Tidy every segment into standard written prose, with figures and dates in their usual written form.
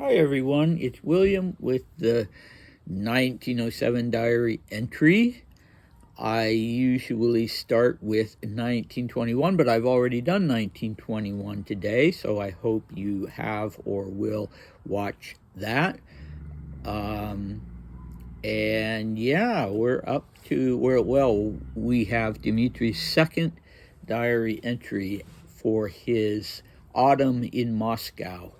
Hi everyone, it's William with the 1907 diary entry. I usually start with 1921, but I've already done 1921 today, so I hope you have or will watch that. Um, and yeah, we have Dmitri's second diary entry for his autumn in Moscow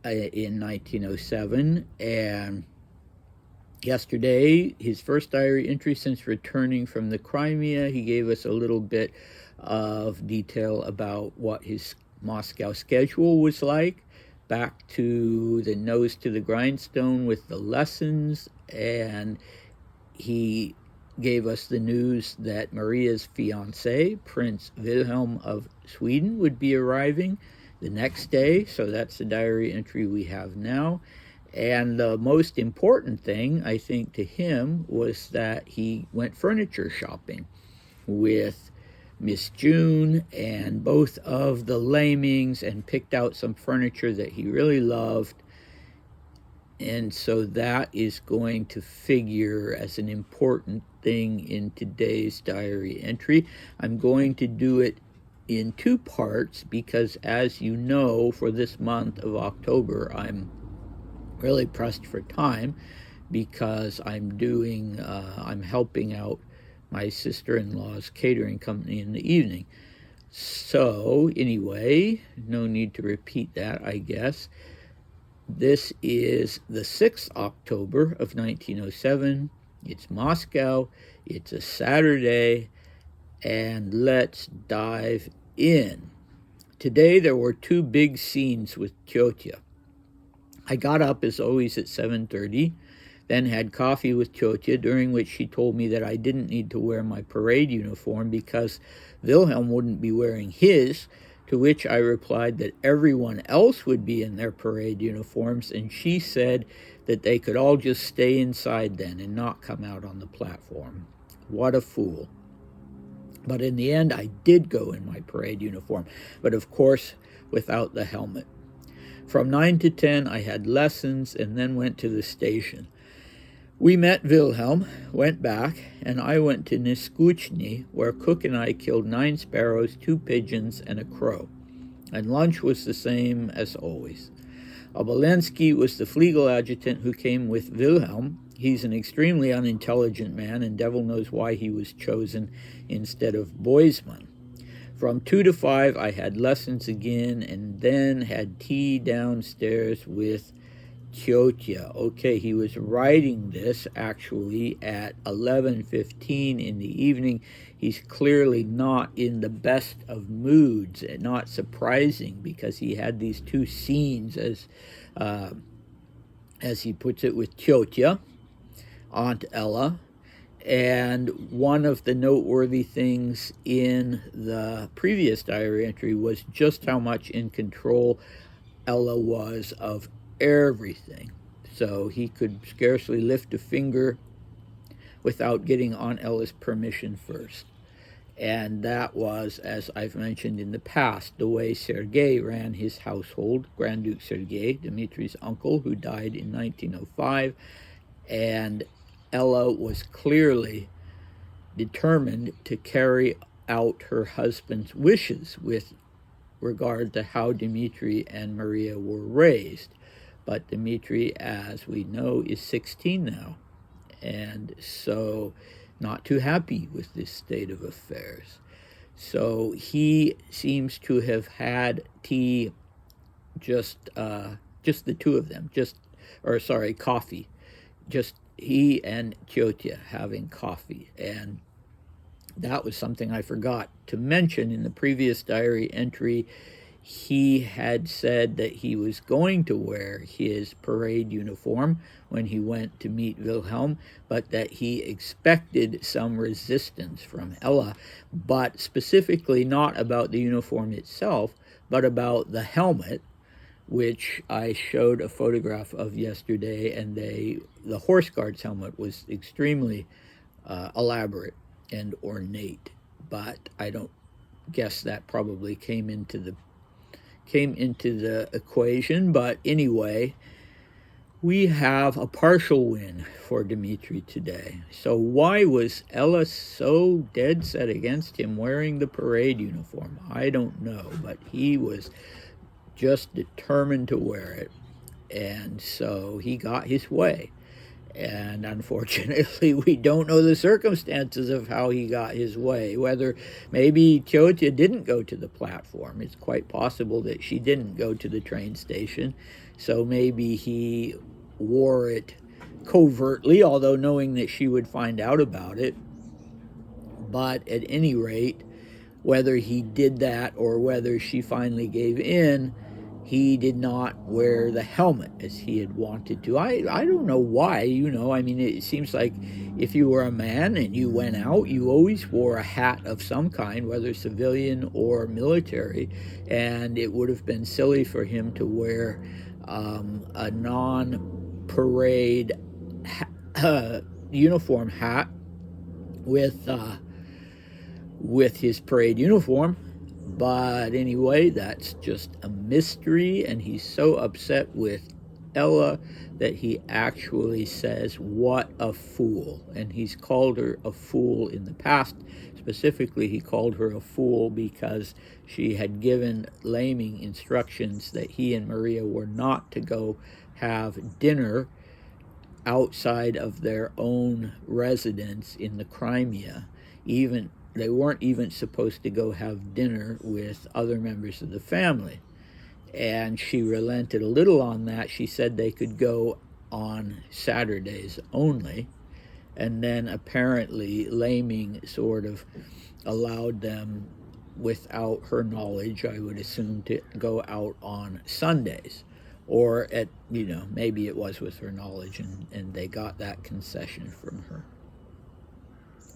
in 1907, and yesterday, his first diary entry since returning from the Crimea, he gave us a little bit of detail about what his Moscow schedule was like, back to the nose to the grindstone with the lessons, and he gave us the news that Maria's fiance, Prince Wilhelm of Sweden, would be arriving the next day. So that's the diary entry we have now. And the most important thing, I think, to him was that he went furniture shopping with Miss June and both of the Lamings and picked out some furniture that he really loved. And so that is going to figure as an important thing in today's diary entry. I'm going to do it in two parts because, as you know, for this month of October, I'm really pressed for time because I'm helping out my sister-in-law's catering company in the evening. So anyway, no need to repeat that, I guess. This is the 6th October of 1907. It's Moscow. It's a Saturday. And let's dive in. Today there were two big scenes with Tyotia. I got up as always at 7:30, then had coffee with Tyotia, during which she told me that I didn't need to wear my parade uniform because Wilhelm wouldn't be wearing his, to which I replied that everyone else would be in their parade uniforms, and she said that they could all just stay inside then and not come out on the platform. What a fool. But in the end, I did go in my parade uniform, but of course without the helmet. From 9 to 10, I had lessons and then went to the station. We met Wilhelm, went back, and I went to Niskuchny, where Cook and I killed 9 sparrows, 2 pigeons, and a crow. And lunch was the same as always. Obolensky was the Flegel adjutant who came with Wilhelm. He's an extremely unintelligent man, and devil knows why he was chosen instead of Boisman. From 2 to 5, I had lessons again, and then had tea downstairs with Tyotia. Okay, he was writing this actually at 11:15 in the evening. He's clearly not in the best of moods, and not surprising because he had these two scenes, as he puts it, with Tyotia, Aunt Ella. And one of the noteworthy things in the previous diary entry was just how much in control Ella was of everything. So he could scarcely lift a finger without getting Aunt Ella's permission first. And that was, as I've mentioned in the past, the way Sergei ran his household, Grand Duke Sergei, Dmitri's uncle, who died in 1905. And Ella was clearly determined to carry out her husband's wishes with regard to how Dmitri and Maria were raised. But Dmitri, as we know, is 16 now, and so not too happy with this state of affairs. So he seems to have had tea, just the two of them, coffee, just he and Tyotia having coffee. And that was something I forgot to mention in the previous diary entry. He had said that he was going to wear his parade uniform when he went to meet Wilhelm, but that he expected some resistance from Ella, but specifically not about the uniform itself, but about the helmet, which I showed a photograph of yesterday, and the Horse Guards helmet was extremely elaborate and ornate, but I don't guess that probably came into came into the equation. But anyway, we have a partial win for Dmitri today. So why was Ella so dead set against him wearing the parade uniform? I don't know, but he was just determined to wear it. And so he got his way. And unfortunately, we don't know the circumstances of how he got his way. Whether maybe Tjotja didn't go to the platform. It's quite possible that she didn't go to the train station. So maybe he wore it covertly, although knowing that she would find out about it. But at any rate, whether he did that or whether she finally gave in, he did not wear the helmet as he had wanted to. I don't know why, I mean, it seems like if you were a man and you went out, you always wore a hat of some kind, whether civilian or military, and it would have been silly for him to wear a non-parade uniform hat with his parade uniform. But anyway, that's just a mystery, and he's so upset with Ella that he actually says, "What a fool." And he's called her a fool in the past. Specifically, he called her a fool because she had given Laming instructions that he and Maria were not to go have dinner outside of their own residence in the Crimea. They weren't even supposed to go have dinner with other members of the family. And she relented a little on that. She said they could go on Saturdays only. And then apparently Laming sort of allowed them, without her knowledge, I would assume, to go out on Sundays. Or maybe it was with her knowledge, and they got that concession from her.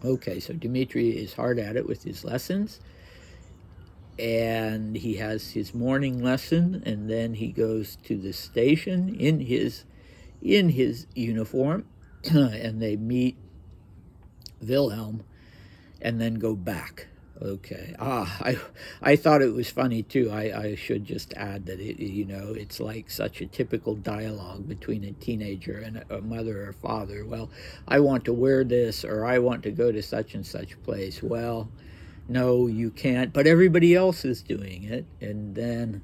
Okay, so Dmitri is hard at it with his lessons, and he has his morning lesson, and then he goes to the station in his uniform, and they meet Wilhelm, and then go back. Okay. I thought it was funny too. I should just add that it's like such a typical dialogue between a teenager and a mother or father. Well, I want to wear this, or I want to go to such and such place. Well, no, you can't, but everybody else is doing it. And then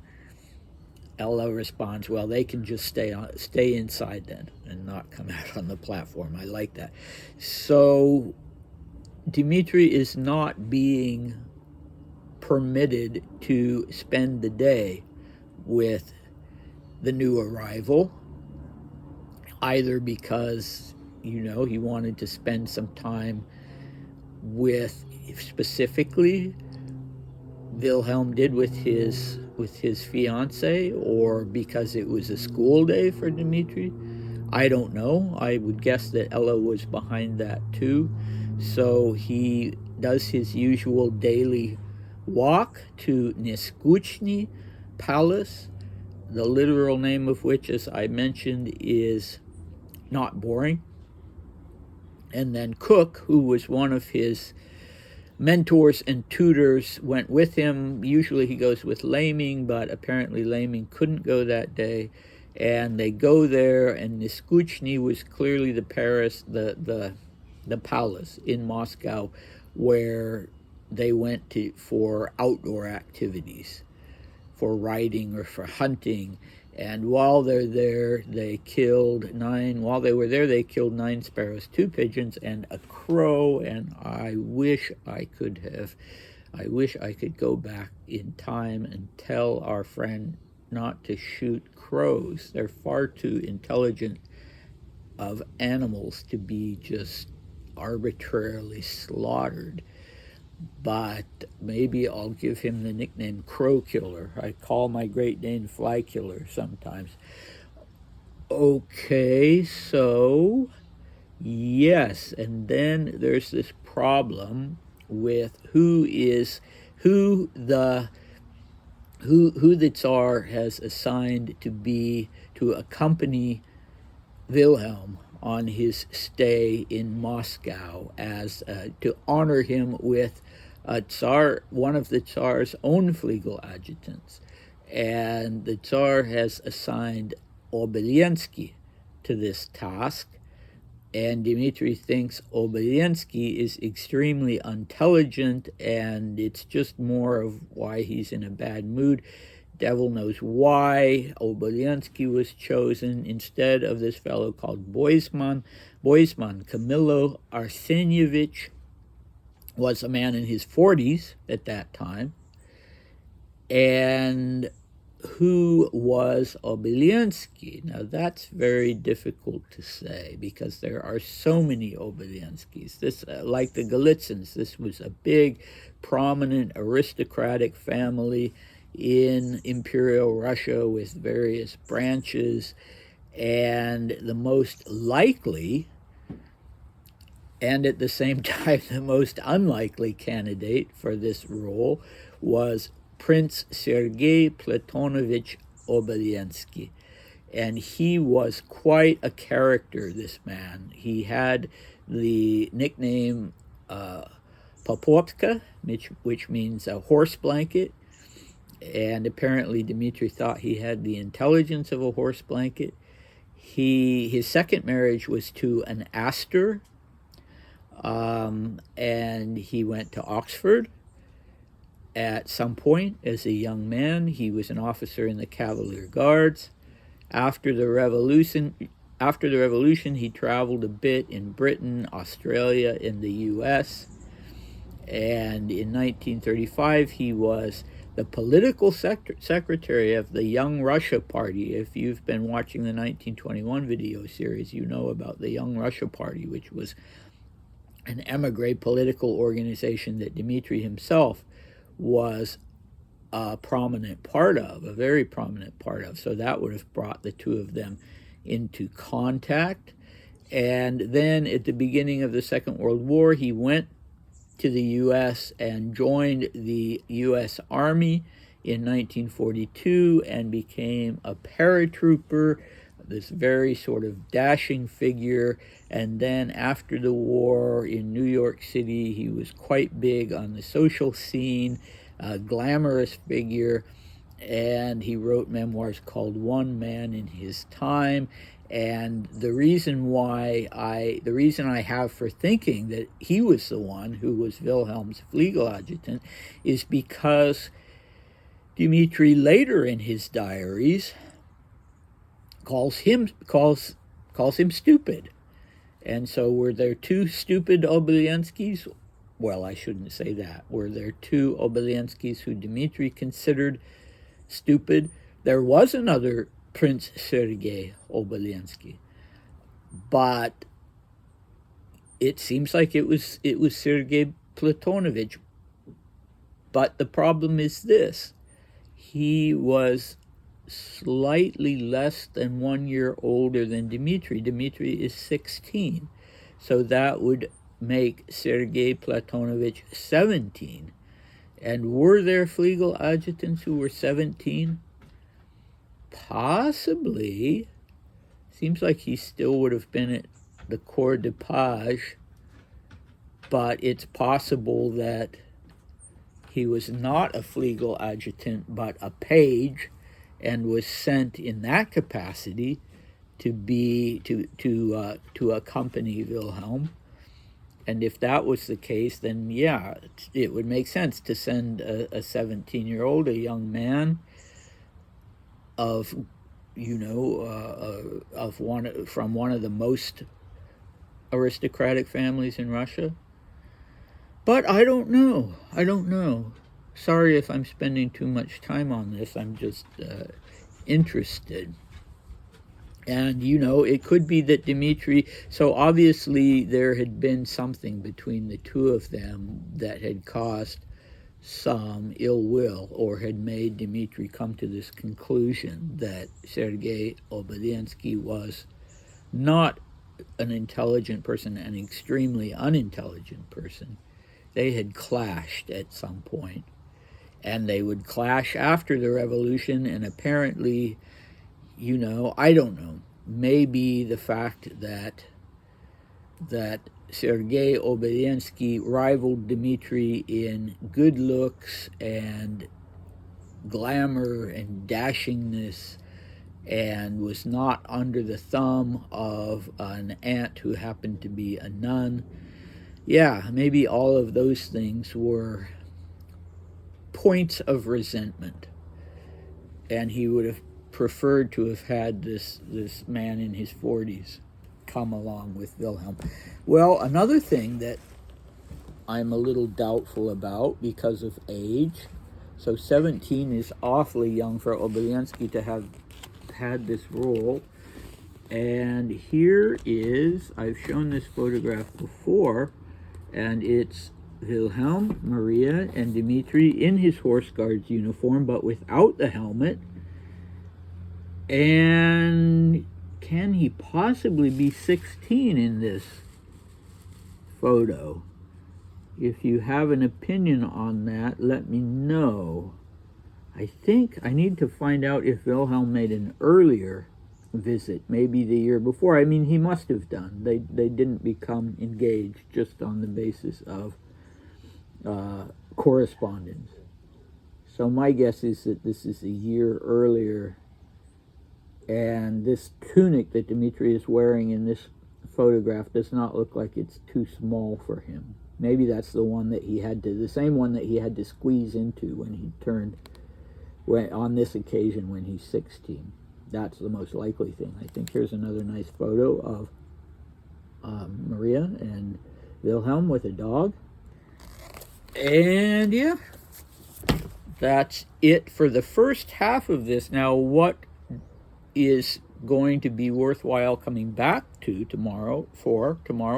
Ella responds, well, they can just stay inside then and not come out on the platform. I like that. So Dmitri is not being permitted to spend the day with the new arrival, either because, he wanted to spend some time with, specifically, Wilhelm did with his fiancée, or because it was a school day for Dmitri. I don't know. I would guess that Ella was behind that too. So he does his usual daily walk to Neskuchny Palace, the literal name of which, as I mentioned, is not boring. And then Cook, who was one of his mentors and tutors, went with him. Usually he goes with Laming, but apparently Laming couldn't go that day. And they go there, and Neskuchny was clearly the palace in Moscow where they went to for outdoor activities, for riding or for hunting. And while they're there, they killed 9 sparrows, 2 pigeons, and a crow. And I wish I could go back in time and tell our friend not to shoot crows. They're far too intelligent of animals to be just arbitrarily slaughtered. But maybe I'll give him the nickname Crow Killer. I call my Great Dane Fly Killer sometimes. Okay, so yes, and then there's this problem with who the Tsar has assigned to accompany Wilhelm on his stay in Moscow, as to honor him with one of the Tsar's own Fliegel adjutants. and the Tsar has assigned Obolensky to this task, and Dmitri thinks Obolensky is extremely intelligent, and it's just more of why he's in a bad mood. Devil knows why Obolensky was chosen instead of this fellow called Boisman. Camillo Arsenievich was a man in his 40s at that time. And who was Obolensky? Now, that's very difficult to say because there are so many Obolenskys. This, like the Golitsins, this was a big, prominent, aristocratic family in Imperial Russia with various branches. And the most likely, and at the same time the most unlikely candidate for this role was Prince Sergei Platonovich Obolensky. And he was quite a character, this man. He had the nickname Popovka, which means a horse blanket. And apparently Dmitri thought he had the intelligence of a horse blanket. His second marriage was to an Astor, and he went to Oxford. At some point, as a young man, he was an officer in the Cavalier Guards. After the revolution, he traveled a bit in Britain, Australia, and the U.S. And in 1935, he was the political secretary of the Young Russia Party. If you've been watching the 1921 video series, you know about the Young Russia Party, which was an emigre political organization that Dmitri himself was a prominent part of, a very prominent part of. So that would have brought the two of them into contact. And then at the beginning of the Second World War, he went to the U.S. and joined the U.S. Army in 1942 and became a paratrooper, this very sort of dashing figure. And then after the war in New York City, he was quite big on the social scene, a glamorous figure, and he wrote memoirs called One Man in His Time. And the reason I have for thinking that he was the one who was Wilhelm's Flegel adjutant is because Dmitri later in his diaries calls him stupid. And so were there two stupid Obolenskys? Well, I shouldn't say that. Were there two Obolenskys who Dmitri considered stupid? There was another Prince Sergei Obolensky, but it seems like it was Sergei Platonovich. But the problem is this: he was slightly less than 1 year older than Dmitri. Dmitri is 16, so that would make Sergei Platonovich 17. And were there Flegel adjutants who were 17? Possibly. Seems like he still would have been at the Corps de Page, but it's possible that he was not a Flegel adjutant but a page, and was sent in that capacity to accompany Wilhelm. And if that was the case, then yeah, it would make sense to send a 17-year-old, a young man of, from one of the most aristocratic families in Russia. But I don't know. Sorry if I'm spending too much time on this. I'm just interested. And, it could be that Dmitri, so obviously there had been something between the two of them that had caused some ill will or had made Dmitri come to this conclusion that Sergei Obolensky was not an intelligent person, an extremely unintelligent person. They had clashed at some point, and they would clash after the revolution, and apparently, I don't know, maybe the fact that Sergei Obolensky rivaled Dmitri in good looks and glamour and dashingness, and was not under the thumb of an aunt who happened to be a nun. Yeah, maybe all of those things were points of resentment, and he would have preferred to have had this man in his 40s come along with Wilhelm. Well, another thing that I'm a little doubtful about because of age. So 17 is awfully young for Obolensky to have had this role. And here is, I've shown this photograph before, and it's Wilhelm, Maria, and Dmitri in his Horse Guards uniform, but without the helmet. And can he possibly be 16 in this photo? If you have an opinion on that, let me know. I think I need to find out if Wilhelm made an earlier visit, maybe the year before. I mean, he must have done. They didn't become engaged just on the basis of correspondence. So my guess is that this is a year earlier, and this tunic that Dmitri is wearing in this photograph does not look like it's too small for him. Maybe that's the one that he had to, the same one that he had to squeeze into when he turned, on this occasion when he's 16. That's the most likely thing. I think here's another nice photo of Maria and Wilhelm with a dog. And yeah, that's it for the first half of this. Now, what is going to be worthwhile coming back to tomorrow,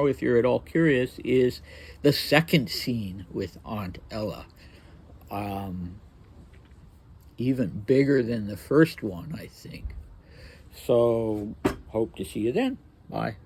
if you're at all curious, is the second scene with Aunt Ella. Even bigger than the first one, I think. So, hope to see you then. Bye.